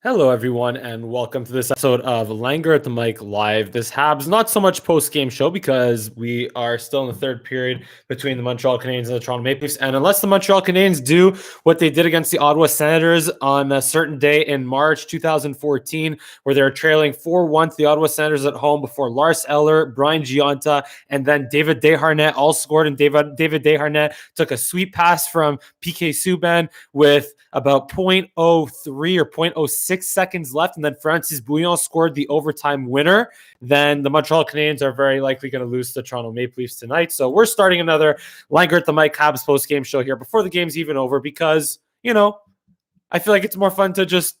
Hello, everyone, and welcome to this episode of Langer at the Mic Live. This Habs not so much post-game show because we are still in the third period between the Montreal Canadiens and the Toronto Maple Leafs. And unless the Montreal Canadiens do what they did against the Ottawa Senators on a certain day in March 2014, where they were trailing 4-1 to the Ottawa Senators at home before Lars Eller, Brian Gionta, and then David Desharnais all scored, and David Desharnais took a sweep pass from PK Subban with about 0.03 or 0.06 seconds left, and then Francis Bouillon scored the overtime winner, then the Montreal Canadiens are very likely going to lose to the Toronto Maple Leafs tonight. So we're starting another Langer at the Mic Habs post-game show here before the game's even over because, I feel like it's more fun to just,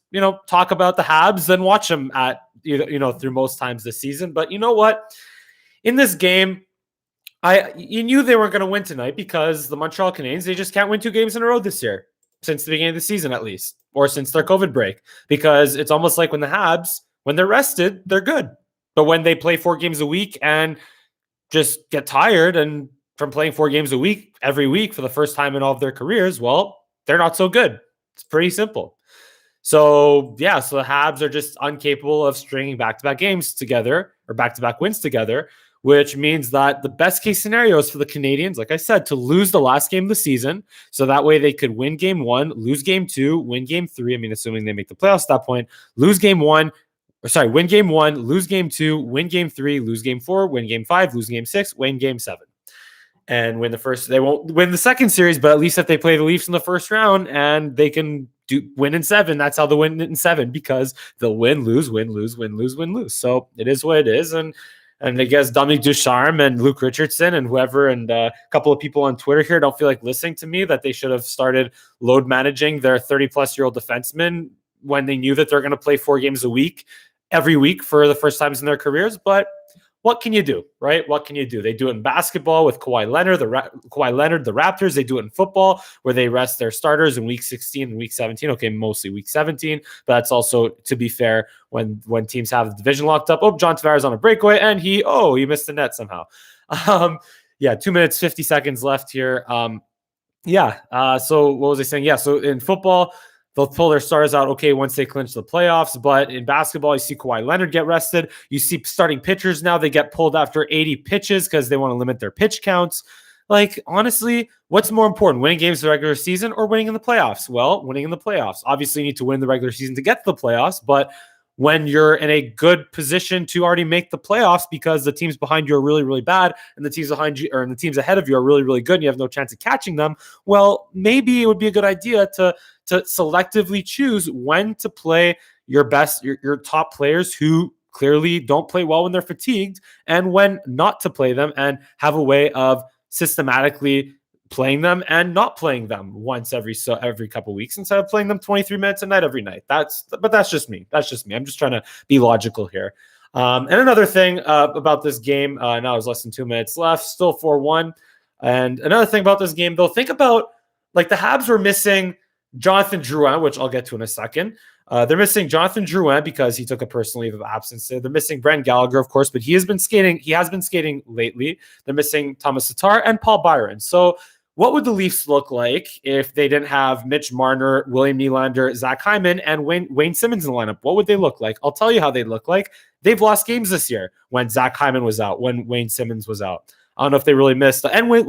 talk about the Habs than watch them at, through most times this season. But you know what? In this game, you knew they weren't going to win tonight because the Montreal Canadiens, they just can't win 2 games in a row this year. Since the beginning of the season, at least, or since their COVID break, because it's almost like when the Habs, when they're rested, they're good. But when they play 4 games a week and just get tired and from playing 4 games a week every week for the first time in all of their careers, well, they're not so good. It's pretty simple. So the Habs are just incapable of stringing back-to-back games together or back-to-back wins together, which means that the best case scenario is for the Canadiens, like I said, to lose the last game of the season. So that way they could win game 1, lose game 2, win game 3. I mean, assuming they make the playoffs at that point, win game 1, lose game 2, win game 3, lose game 4, win game 5, lose game 6, win game 7. And win the first, they won't win the second series, but at least if they play the Leafs in the first round and they can win in 7, that's how they win in 7, because they'll win, lose, win, lose, win, lose, win, lose. So it is what it is. And I guess Dominique Ducharme and Luke Richardson and whoever and a couple of people on Twitter here don't feel like listening to me that they should have started load managing their 30-plus-year-old defensemen when they knew that they're going to play 4 games a week every week for the first times in their careers. But what can you do, right? What can you do? They do it in basketball with Kawhi Leonard, the Raptors. They do it in football where they rest their starters in week 16 and week 17. Okay, mostly week 17, but that's also, to be fair, when teams have the division locked up. Oh, John Tavares on a breakaway, and he missed the net somehow. 2 minutes, 50 seconds left here. So what was I saying? Yeah, so in football, they'll pull their stars out, once they clinch the playoffs. But in basketball, you see Kawhi Leonard get rested. You see starting pitchers now, they get pulled after 80 pitches because they want to limit their pitch counts. Like, honestly, what's more important, winning games in the regular season or winning in the playoffs? Well, winning in the playoffs. Obviously, you need to win the regular season to get to the playoffs, but when you're in a good position to already make the playoffs because the teams behind you are really, really bad and the teams behind you or the teams ahead of you are really, really good and you have no chance of catching them, well, maybe it would be a good idea to selectively choose when to play your best, your top players who clearly don't play well when they're fatigued, and when not to play them, and have a way of systematically playing them and not playing them once every couple weeks instead of playing them 23 minutes a night every night. That's just me. I'm just trying to be logical here. And another thing about this game, now there's less than 2 minutes left, still 4-1. And another thing about this game, though, think about, like, the Habs were missing Jonathan Drouin, which I'll get to in a second. They're missing Jonathan Drouin because he took a personal leave of absence. They're missing Brent Gallagher, of course, but he has been skating lately. They're missing Thomas Tatar and Paul Byron. So what would the Leafs look like if they didn't have Mitch Marner, William Nylander, Zach Hyman, and Wayne Simmons in the lineup? What would they look like? I'll tell you how they'd look like. They've lost games this year when Zach Hyman was out, when Wayne Simmons was out. I don't know if they really missed. And when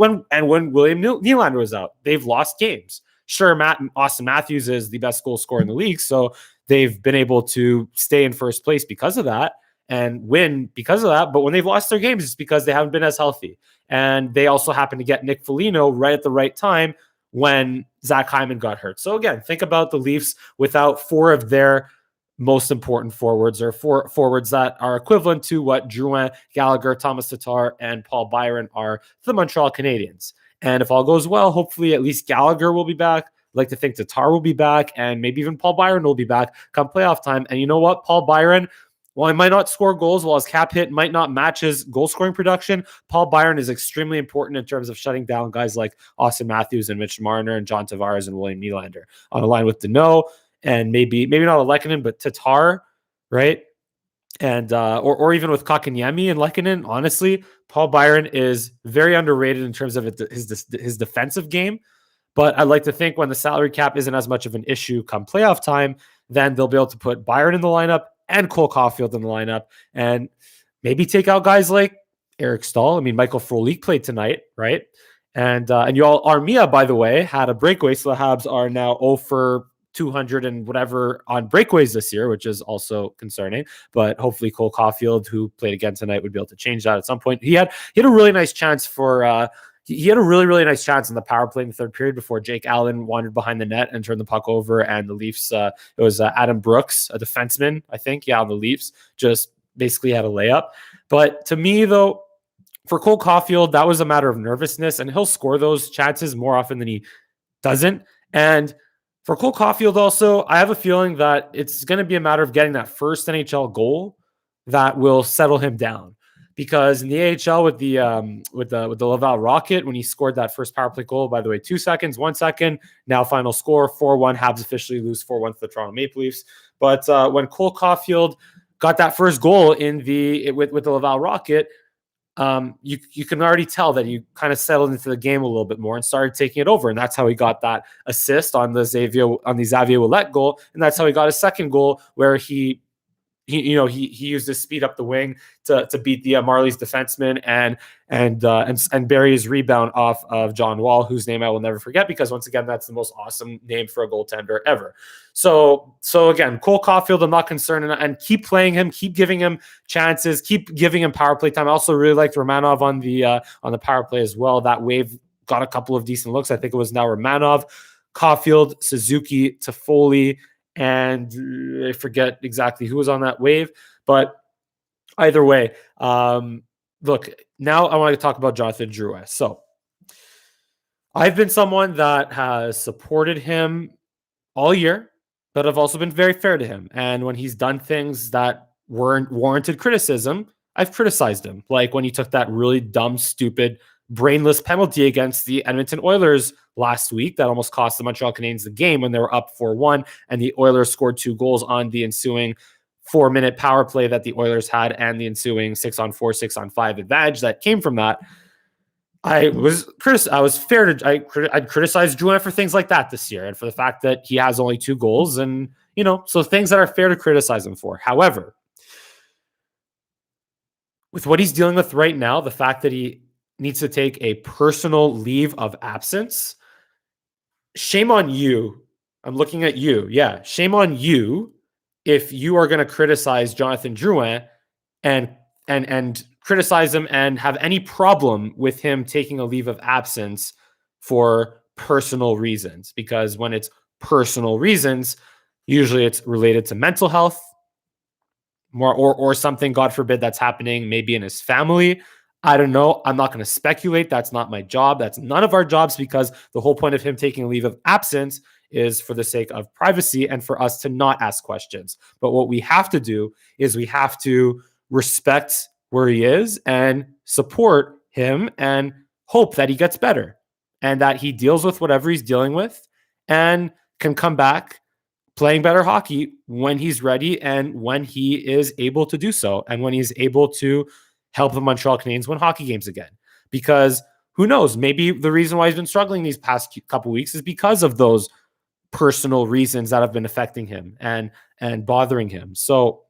William Nylander was out, they've lost games. Sure, Austin Matthews is the best goal scorer in the league, so they've been able to stay in first place because of that and win because of that. But when they've lost their games, it's because they haven't been as healthy. And they also happen to get Nick Foligno right at the right time when Zach Hyman got hurt. So again, think about the Leafs without 4 of their most important forwards, or 4 forwards that are equivalent to what Drouin, Gallagher, Thomas Tatar, and Paul Byron are for the Montreal Canadiens. And if all goes well, hopefully at least Gallagher will be back. I'd like to think Tatar will be back, and maybe even Paul Byron will be back come playoff time. And you know what? Paul Byron, while he might not score goals, while his cap hit might not match his goal-scoring production, Paul Byron is extremely important in terms of shutting down guys like Austin Matthews and Mitch Marner and John Tavares and William Nylander on a line with Deneau and maybe not a Lehkonen, but Tatar, right? And or even with Kotkaniemi and Lehkonen, honestly, Paul Byron is very underrated in terms of his defensive game. But I'd like to think when the salary cap isn't as much of an issue come playoff time, then they'll be able to put Byron in the lineup and Cole Caufield in the lineup, and maybe take out guys like Eric Stahl. I mean, Michael Frolik played tonight, right? And y'all, Armia, by the way, had a breakaway, so the Habs are now 0 for 200 and whatever on breakaways this year, which is also concerning. But hopefully Cole Caufield, who played again tonight, would be able to change that at some point. He had a really nice chance for he had a really nice chance in the power play in the third period before Jake Allen wandered behind the net and turned the puck over, and the Leafs, it was Adam Brooks, a defenseman, I think, on the Leafs, just basically had a layup. But to me, though, for Cole Caufield, that was a matter of nervousness, and he'll score those chances more often than he doesn't. And for Cole Caufield also, I have a feeling that it's going to be a matter of getting that first NHL goal that will settle him down. Because in the AHL with the Laval Rocket, when he scored that first power play goal, by the way, 2 seconds, 1 second, now final score 4-1. Habs officially lose 4-1 to the Toronto Maple Leafs. But when Cole Caufield got that first goal with the Laval Rocket, you can already tell that he kind of settled into the game a little bit more and started taking it over, and that's how he got that assist on the Xavier Ouellet goal, and that's how he got his second goal, where he used his speed up the wing to beat the Marlies defenseman and bury his rebound off of John Wall, whose name I will never forget, because once again, that's the most awesome name for a goaltender ever. So again, Cole Caufield, I'm not concerned, and keep playing him, keep giving him chances, keep giving him power play time. I also really liked Romanov on the power play as well. That wave got a couple of decent looks. I think it was now Romanov, Caufield, Suzuki, Toffoli, and I forget exactly who was on that wave, but either way, look, now I want to talk about Jonathan Drouin. So I've been someone that has supported him all year, but I've also been very fair to him. And when he's done things that weren't warranted criticism, I've criticized him. Like when he took that really dumb, stupid, brainless penalty against the Edmonton Oilers last week that almost cost the Montreal Canadiens the game when they were up 4-1, and the Oilers scored 2 goals on the ensuing 4-minute power play that the Oilers had and the ensuing 6-on-4, 6-on-5 advantage that came from that. I'd criticize Drouin for things like that this year, and for the fact that he has only 2 goals, and so things that are fair to criticize him for. However, with what he's dealing with right now, the fact that he needs to take a personal leave of absence, shame on you. I'm looking at you. Yeah, shame on you if you are going to criticize Jonathan Drouin and criticize him and have any problem with him taking a leave of absence for personal reasons. Because when it's personal reasons, usually it's related to mental health, or something, God forbid, that's happening maybe in his family. I don't know. I'm not going to speculate. That's not my job. That's none of our jobs, because the whole point of him taking a leave of absence is for the sake of privacy and for us to not ask questions. But what we have to do is we have to respect where he is and support him and hope that he gets better and that he deals with whatever he's dealing with and can come back playing better hockey when he's ready and when he is able to do so, and when he's able to help the Montreal Canadiens win hockey games again. Because who knows, maybe the reason why he's been struggling these past couple weeks is because of those personal reasons that have been affecting him and bothering him. So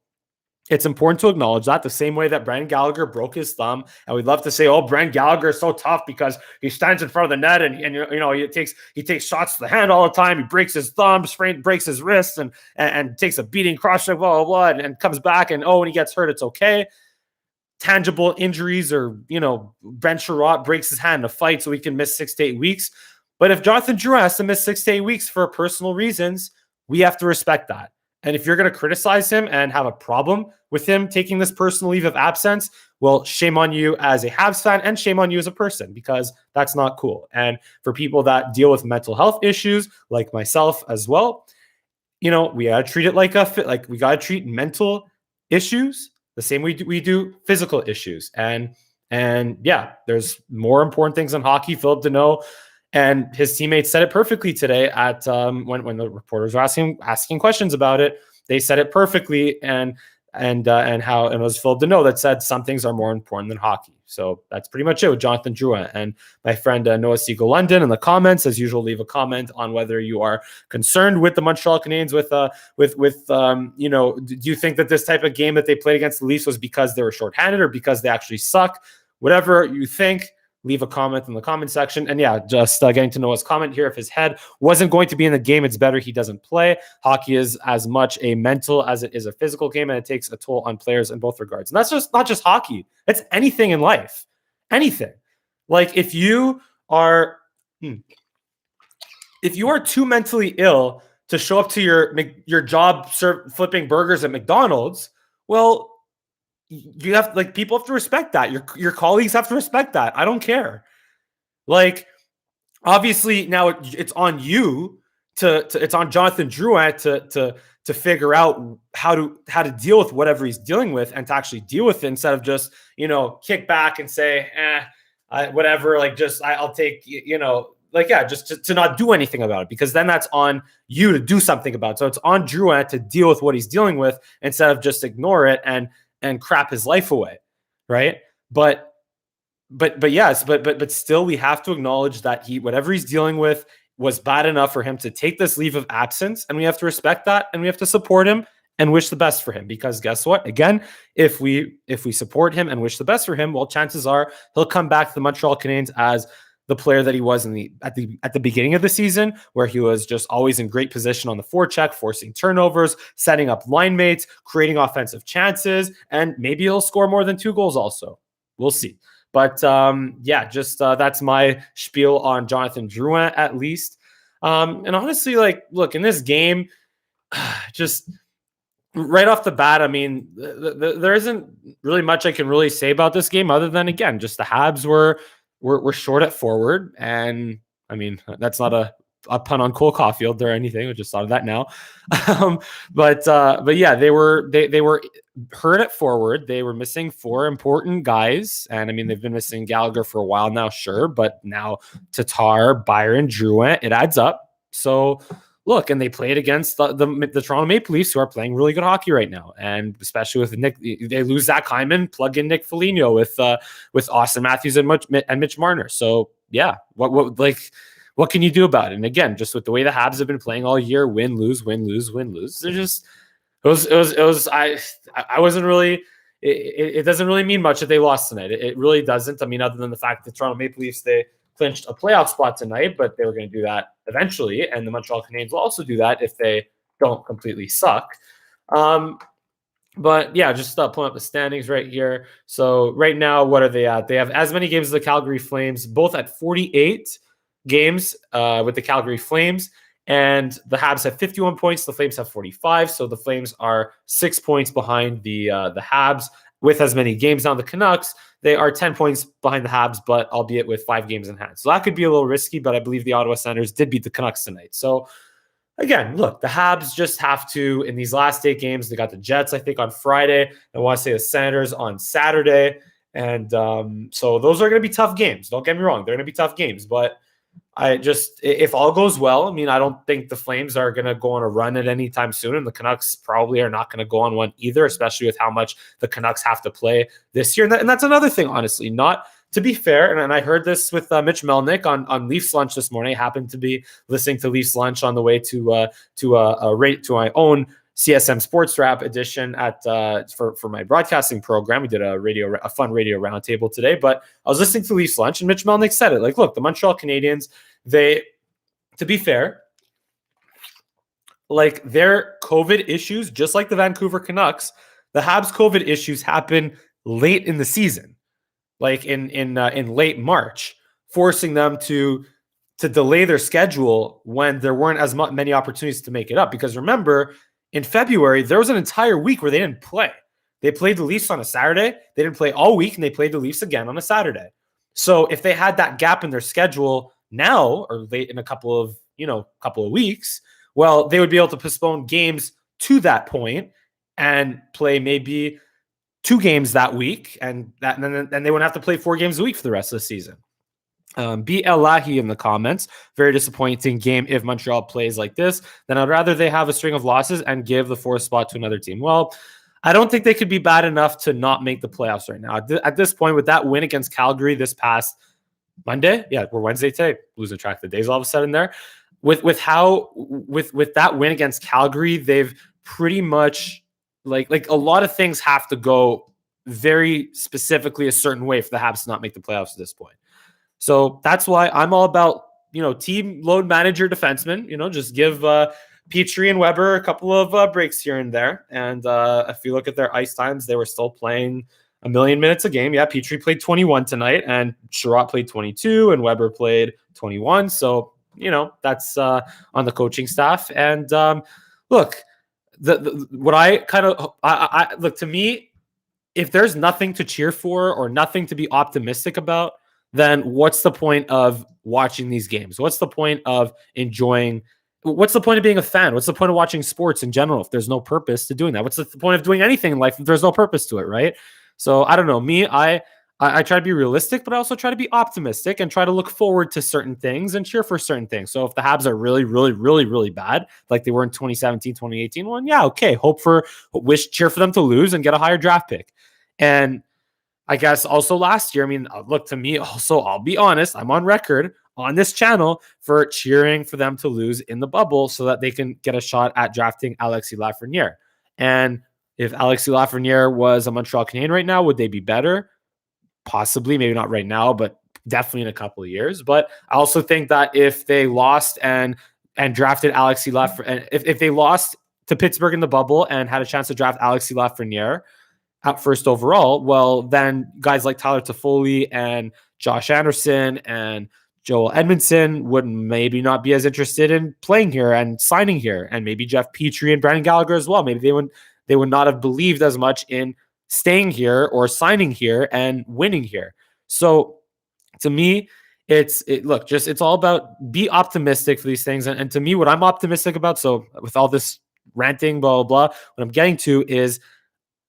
it's important to acknowledge that, the same way that Brendan Gallagher broke his thumb. And we'd love to say, oh, Brendan Gallagher is so tough because he stands in front of the net and he takes shots to the hand all the time. He breaks his thumb, breaks his wrist, and takes a beating, cross check, blah, blah, blah, and comes back. And when he gets hurt, it's okay. Tangible injuries, or Ben Sherratt breaks his hand in a fight so he can miss 6 to 8 weeks. But if Jonathan Drouin has to miss 6 to 8 weeks for personal reasons, we have to respect that. And if you're going to criticize him and have a problem with him taking this personal leave of absence, well, shame on you as a Habs fan and shame on you as a person, because that's not cool. And for people that deal with mental health issues, like myself as well, we got to treat it like we got to treat mental issues the same way we do physical issues. And yeah, there's more important things in hockey. Philip Deneau and his teammates said it perfectly today at when the reporters were asking questions about it. They said it perfectly, and and it was Phil Deneau that said some things are more important than hockey. So that's pretty much it with Jonathan Drouin. And my friend Noah Siegel London in the comments, as usual, leave a comment on whether you are concerned with the Montreal Canadiens do you think that this type of game that they played against the Leafs was because they were shorthanded or because they actually suck? Whatever you think, leave a comment in the comment section. And yeah, just getting to Noah's comment here. If his head wasn't going to be in the game, it's better he doesn't play. Hockey is as much a mental as it is a physical game, and it takes a toll on players in both regards. And that's just not just hockey. It's anything in life. Anything. Like if you are too mentally ill to show up to your job flipping burgers at McDonald's, well, you have people have to respect that. Your colleagues have to respect that. I don't care. Like, obviously now it's on you it's on Jonathan Drouin to figure out how to deal with whatever he's dealing with and to actually deal with it instead of just, kick back and say, whatever, I'll take, just to not do anything about it, because then that's on you to do something about it. So it's on Drouin to deal with what he's dealing with instead of just ignore it and crap his life away, right? But still, we have to acknowledge that whatever he's dealing with was bad enough for him to take this leave of absence, and we have to respect that, and we have to support him and wish the best for him. Because guess what? Again, if we support him and wish the best for him, well, chances are he'll come back to the Montreal Canadiens as the player that he was at the beginning of the season, where he was just always in great position on the forecheck, forcing turnovers, setting up line mates, creating offensive chances, and maybe he'll score more than 2 goals also. We'll see. But that's my spiel on Jonathan Drouin, at least. And honestly, look, in this game, just right off the bat, I mean, there isn't really much I can really say about this game other than, again, just the Habs were short at forward, and I mean that's not a pun on Cole Caufield or anything. I just thought of that now. But yeah, they were hurt at forward. They were missing 4 important guys, and I mean they've been missing Gallagher for a while now, sure, but now Tatar, Byron, Drouin, it adds up. So look, and they played against the Toronto Maple Leafs, who are playing really good hockey right now, and especially with Nick, they lose Zach Hyman, plug in Nick Foligno with Austin Matthews and Mitch Marner. So yeah, what can you do about it? And again, just with the way the Habs have been playing all year, win, lose, win, lose, win, lose. They're just I wasn't really. It doesn't really mean much that they lost tonight. It really doesn't. I mean, other than the fact that Toronto Maple Leafs, they clinched a playoff spot tonight, but they were going to do that eventually, and the Montreal Canadiens will also do that if they don't completely suck. But yeah, just pulling up the standings right here. So right now, what are they at? They have as many games as the Calgary Flames, both at 48 games with the Calgary Flames, and the Habs have 51 points. The Flames have 45, so the Flames are 6 points behind the Habs with as many games. Now the Canucks, they are 10 points behind the Habs, but albeit with 5 games in hand. So that could be a little risky, but I believe the Ottawa Senators did beat the Canucks tonight. So again, look, the Habs just have to, in these last 8 games, they got the Jets, I think, on Friday. I want to say the Senators on Saturday. And so those are going to be tough games. Don't get me wrong. They're going to be tough games, but if all goes well, I mean, I don't think the Flames are going to go on a run at any time soon, and the Canucks probably are not going to go on one either, especially with how much the Canucks have to play this year. And that's another thing, honestly, not to be fair. And I heard this with Mitch Melnick on Leafs Lunch this morning. I happened to be listening to Leafs Lunch on the way to my own CSM Sports Wrap edition for my broadcasting program. We did a fun radio roundtable today, but I was listening to Leafs Lunch, and Mitch Melnick said it. Look, the Montreal Canadiens, to be fair, their COVID issues, just like the Vancouver Canucks, the Habs COVID issues happen late in the season, in late March, forcing them to delay their schedule when there weren't as many opportunities to make it up. Because remember, in February, there was an entire week where they didn't play. They played the Leafs on a Saturday. They didn't play all week, and they played the Leafs again on a Saturday. So if they had that gap in their schedule now or late in a couple of weeks, well, they would be able to postpone games to that point and play maybe 2 games that week, and then they wouldn't have to play 4 games a week for the rest of the season. B. Elahi in the comments, very disappointing game if Montreal plays like this. Then I'd rather they have a string of losses and give the 4th spot to another team. Well, I don't think they could be bad enough to not make the playoffs right now. At this point, with that win against Calgary this past Monday, yeah, we're Wednesday today, losing track of the days all of a sudden there. With that win against Calgary, they've pretty much like a lot of things have to go very specifically a certain way for the Habs to not make the playoffs at this point. So that's why I'm all about, team load manager defensemen, just give Petrie and Weber a couple of breaks here and there. And if you look at their ice times, they were still playing a million minutes a game. Yeah, Petrie played 21 tonight, and Sherratt played 22, and Weber played 21. So, that's on the coaching staff. And look, what I kind of I look, to me, if there's nothing to cheer for or nothing to be optimistic about, then what's the point of watching these games? What's the point of enjoying? What's the point of being a fan? What's the point of watching sports in general if there's no purpose to doing that? What's the point of doing anything in life if there's no purpose to it, right? So I don't know. Me, I try to be realistic, but I also try to be optimistic and try to look forward to certain things and cheer for certain things. So if the Habs are really, really, really, really bad, like they were in 2017, 2018, well, yeah, okay. Cheer for them to lose and get a higher draft pick. And I guess also last year, I mean, look, to me also, I'll be honest, I'm on record on this channel for cheering for them to lose in the bubble so that they can get a shot at drafting Alexis Lafreniere. And if Alexis Lafreniere was a Montreal Canadien right now, would they be better? Possibly, maybe not right now, but definitely in a couple of years. But I also think that if they lost and drafted Alexis Lafreniere, if they lost to Pittsburgh in the bubble and had a chance to draft Alexis Lafreniere at first overall, well, then guys like Tyler Toffoli and Josh Anderson and Joel Edmondson would maybe not be as interested in playing here and signing here, and maybe Jeff Petrie and Brandon Gallagher as well. Maybe they would not have believed as much in staying here or signing here and winning here. So to me, it's all about be optimistic for these things. And to me, what I'm optimistic about, so with all this ranting, blah, blah, blah, what I'm getting to is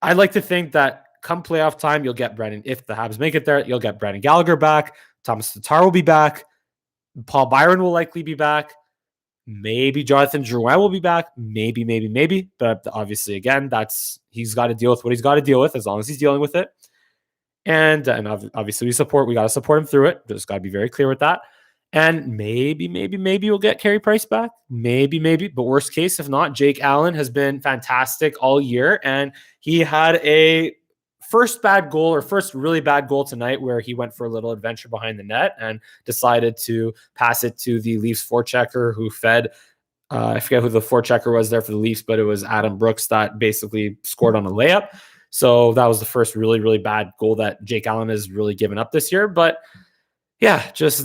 I'd like to think that come playoff time, you'll get Brandon. If the Habs make it there, you'll get Brandon Gallagher back. Thomas Tatar will be back. Paul Byron will likely be back. Maybe Jonathan Drouin will be back. Maybe. But obviously, again, he's got to deal with what he's got to deal with as long as he's dealing with it. And obviously we got to support him through it. Just got to be very clear with that. And maybe we'll get Carey Price back. Maybe. But worst case, if not, Jake Allen has been fantastic all year. And he had a first really bad goal tonight where he went for a little adventure behind the net and decided to pass it to the Leafs forechecker who fed, I forget who the forechecker was there for the Leafs, but it was Adam Brooks that basically scored on a layup. So that was the first really, really bad goal that Jake Allen has really given up this year. But yeah, let's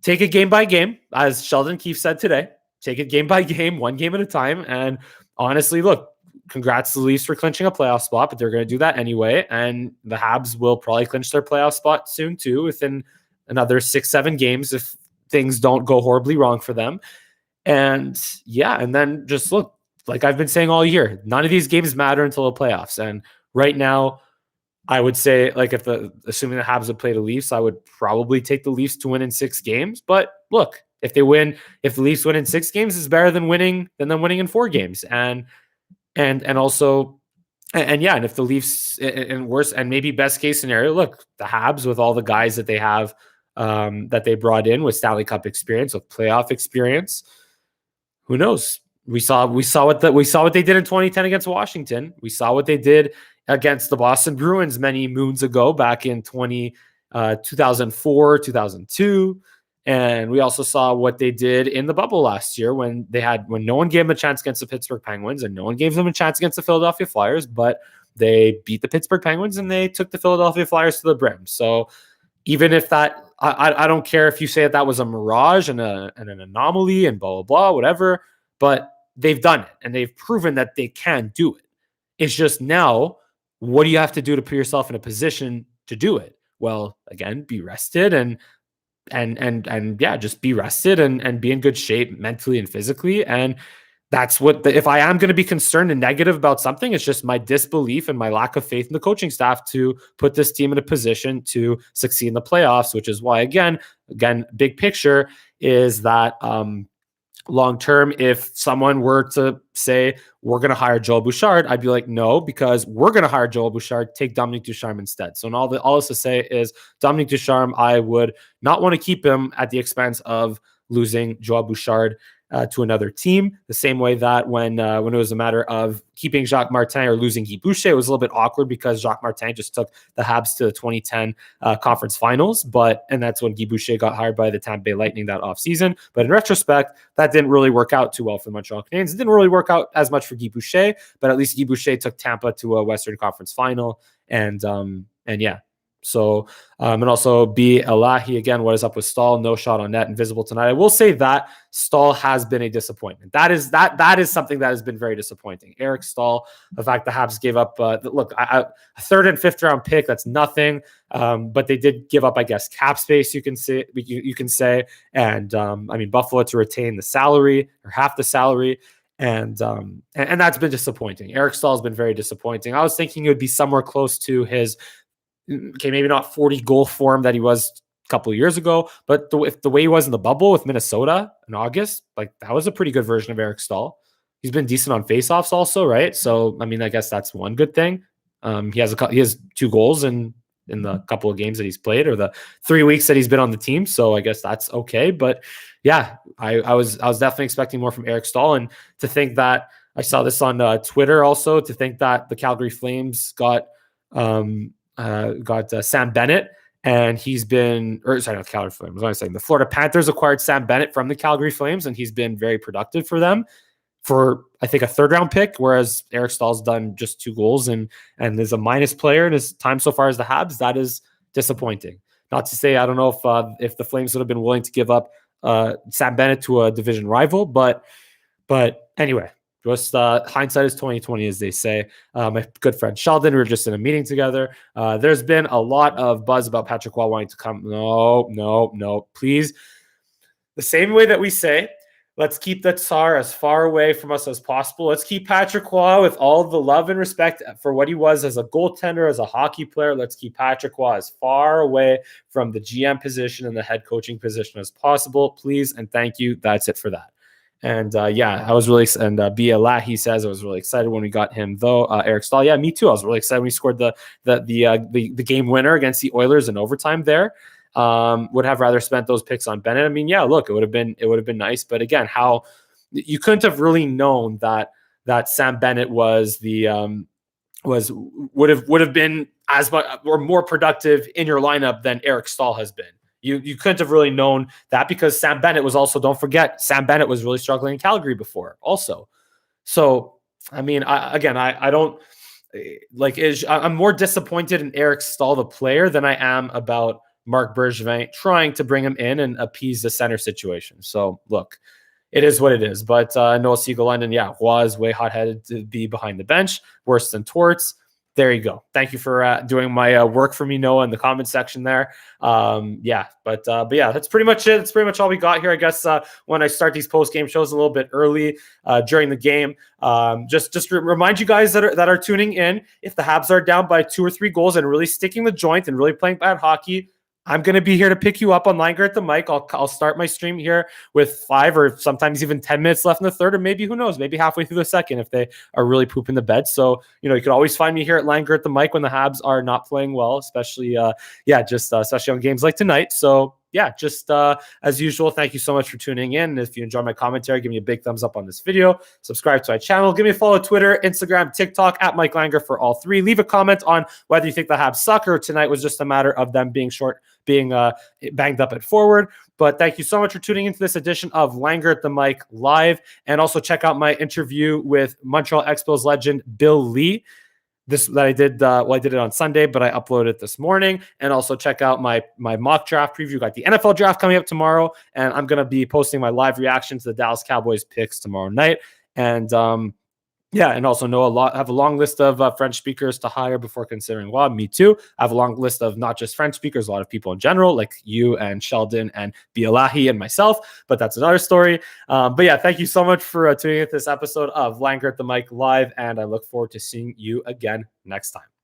take it game by game. As Sheldon Keefe said today, take it game by game, one game at a time. And honestly, look, congrats to the Leafs for clinching a playoff spot, but they're going to do that anyway. And the Habs will probably clinch their playoff spot soon too, within another 6-7 games if things don't go horribly wrong for them. And yeah, and then just look, like I've been saying all year, none of these games matter until the playoffs. And right now, I would say, like, assuming the Habs would play the Leafs, I would probably take the Leafs to win in 6 games. But look, if the Leafs win in 6 games, it's better than them winning in 4 games. And if the Leafs and worse, and maybe best case scenario, look, the Habs with all the guys that they have that they brought in with Stanley Cup experience, with playoff experience, who knows? We saw what they did in 2010 against Washington. We saw what they did against the Boston Bruins many moons ago, back in 2004, 2002. And we also saw what they did in the bubble last year when no one gave them a chance against the Pittsburgh Penguins and no one gave them a chance against the Philadelphia Flyers, but they beat the Pittsburgh Penguins and they took the Philadelphia Flyers to the brim. So even if that, I don't care if you say that was a mirage and an anomaly and blah, blah, blah, whatever, but they've done it and they've proven that they can do it. It's just now, what do you have to do to put yourself in a position to do it? Well, again, be rested and just be rested and be in good shape mentally and physically. And that's if I am going to be concerned and negative about something, it's just my disbelief and my lack of faith in the coaching staff to put this team in a position to succeed in the playoffs, which is why, again, big picture is that, long term, if someone were to say we're going to hire Joel Bouchard, I'd be like, no, because we're going to hire Joel Bouchard, take Dominique Ducharme instead. So all this to say is Dominique Ducharme, I would not want to keep him at the expense of losing Joel Bouchard to another team. The same way that when it was a matter of keeping Jacques Martin or losing Guy Boucher, it was a little bit awkward because Jacques Martin just took the Habs to the 2010 conference finals. And that's when Guy Boucher got hired by the Tampa Bay Lightning that offseason. But in retrospect, that didn't really work out too well for the Montreal Canadiens. It didn't really work out as much for Guy Boucher, but at least Guy Boucher took Tampa to a Western Conference final. And yeah. So, and also B. Elahi, again, what is up with Stahl? No shot on net, invisible tonight. I will say that Stahl has been a disappointment. That is something that has been very disappointing. Eric Stahl, the fact the Habs gave up, a third and fifth round pick, that's nothing. But they did give up, I guess, cap space, you can say. And Buffalo to retain the salary or half the salary. And that's been disappointing. Eric Stahl has been very disappointing. I was thinking it would be somewhere close to his, okay, maybe not 40 goal form that he was a couple of years ago, but the way he was in the bubble with Minnesota in August, like that was a pretty good version of Eric Stahl. He's been decent on faceoffs also, right? So, I guess that's one good thing. He has 2 goals in the couple of games that he's played or the 3 weeks that he's been on the team. So I guess that's okay. But yeah, I was definitely expecting more from Eric Stahl, and to think that I saw this on Twitter also, to think that the Calgary Flames got Sam Bennett, and he's been, or sorry, not the Calgary Flames. What was I saying? The Florida Panthers acquired Sam Bennett from the Calgary Flames, and he's been very productive for them for, I think, a third round pick, whereas Eric Stahl's done just 2 goals and is a minus player in his time so far as the Habs. That is disappointing. Not to say, I don't know if the Flames would have been willing to give up Sam Bennett to a division rival, but anyway. Just hindsight is 2020, as they say. My good friend Sheldon, we were just in a meeting together. There's been a lot of buzz about Patrick Roy wanting to come. No, please. The same way that we say, let's keep the Tsar as far away from us as possible. Let's keep Patrick Roy with all the love and respect for what he was as a goaltender, as a hockey player. Let's keep Patrick Roy as far away from the GM position and the head coaching position as possible. Please and thank you. That's it for that. And I was really, and BLA, he says, I was really excited when we got him though. Eric Stahl, yeah, me too. I was really excited when he scored the game winner against the Oilers in overtime there. Would have rather spent those picks on Bennett. Look, it would have been nice, but again, how you couldn't have really known that Sam Bennett was would have been as much or more productive in your lineup than Eric Stahl has been. You couldn't have really known that, because Sam Bennett was also, don't forget, Sam Bennett was really struggling in Calgary before also. So, I'm more disappointed in Eric Stahl, the player, than I am about Marc Bergevin trying to bring him in and appease the center situation. So, look, it is what it is. But Noah Siegel-London, was way hot-headed to be behind the bench, worse than Torts. There you go. Thank you for doing my work for me, Noah, in the comment section there. But that's pretty much it. That's pretty much all we got here. I guess when I start these post-game shows a little bit early during the game, just remind you guys that are tuning in, if the Habs are down by 2 or 3 goals and really sticking the joint and really playing bad hockey, I'm going to be here to pick you up on Langer at the mic. I'll start my stream here with 5 or sometimes even 10 minutes left in the third, or maybe, who knows, maybe halfway through the second if they are really pooping the bed. So, you can always find me here at Langer at the mic when the Habs are not playing well, especially, especially on games like tonight. So, as usual, thank you so much for tuning in. If you enjoy my commentary, give me a big thumbs up on this video. Subscribe to my channel. Give me a follow on Twitter, Instagram, TikTok at Mike Langer for all 3. Leave a comment on whether you think the Habs suck or tonight was just a matter of them being banged up at forward. But thank you so much for tuning into this edition of Langer at the Mic live. And also check out my interview with Montreal Expos legend Bill Lee. I did it on Sunday, but I uploaded it this morning. And also check out my mock draft preview. Got the NFL draft coming up tomorrow, and I'm going to be posting my live reaction to the Dallas Cowboys picks tomorrow night. And and also have a long list of French speakers to hire before considering law. Me too. I have a long list of not just French speakers, a lot of people in general, like you and Sheldon and Bialahi and myself, but that's another story. Thank you so much for tuning in to this episode of Langer at the Mic live, and I look forward to seeing you again next time.